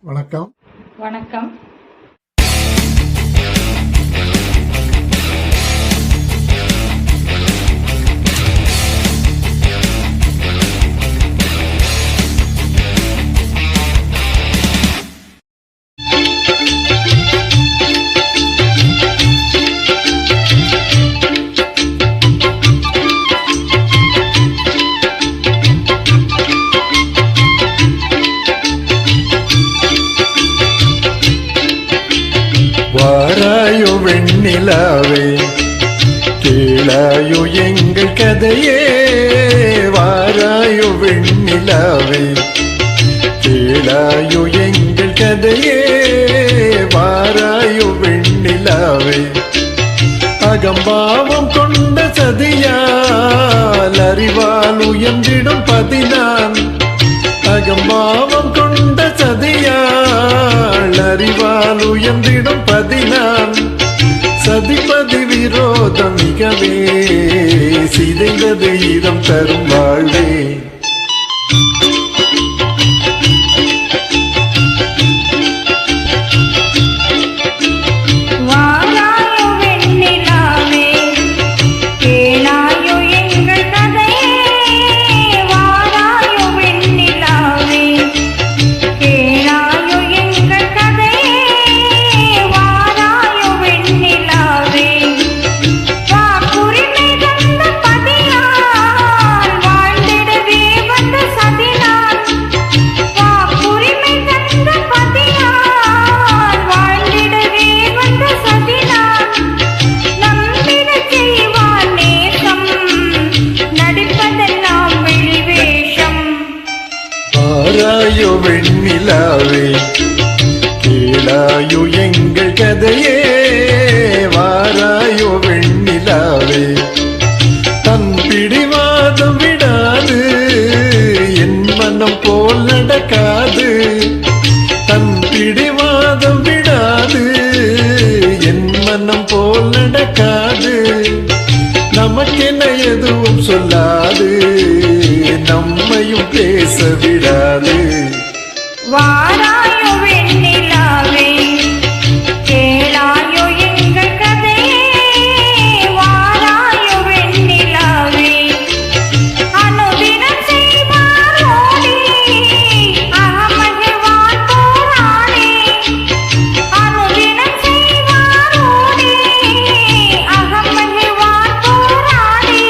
வணக்கம். வணக்கம். வாராயோ வெண்ணிலாவே, கேளாயோ எங்கள் கதையே. வாராயோ வெண்ணிலாவே, கேளாயோ எங்கள் கதையே. வாராயோ வெண்ணிலாவே, அகம்பாவம் கொண்ட சதியால் அறிவால் உயர்ந்திடும் பதினான். அகம்பாவம் கொண்ட சதியால் அறிவால் உயர்ந்திடும் பதினான். சதிபதி விரோதம் மிகவே சிதைந்தது ஈரம் தரும் வாழ்வே. வாராயோ வெண்ணிலாவே, கேளாயோ எங்கள் கதையே. வாராயோ வெண்ணிலாவே, தன் பிடிவாதம் விடாது, என் மனம் போல் நடக்காது. தன் பிடிவாதம் விடாது, என் மனம் போல் நடக்காது. நமக்கென எதுவும் சொல்லாது, நம்மையும் பேச விடாது. வாராயோ வெண்ணிலாவே, கேளாயோ எங்கள் கதையே. வாராயோ வெண்ணிலாவே, அனுதினம் செய்வாரோடி அகமகிழ்வான் போராடி. அனுதினம் செய்வாரோடி அகமகிழ்வான் போராடி.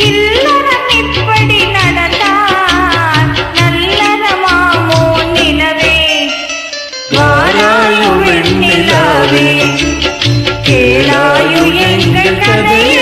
இல்லறம் இப்படி நடந்தால் நல்லறமாமோ நிலவே. வாராயோ வெண்ணிலாவே, கேளாயோ எங்கள் கதையே.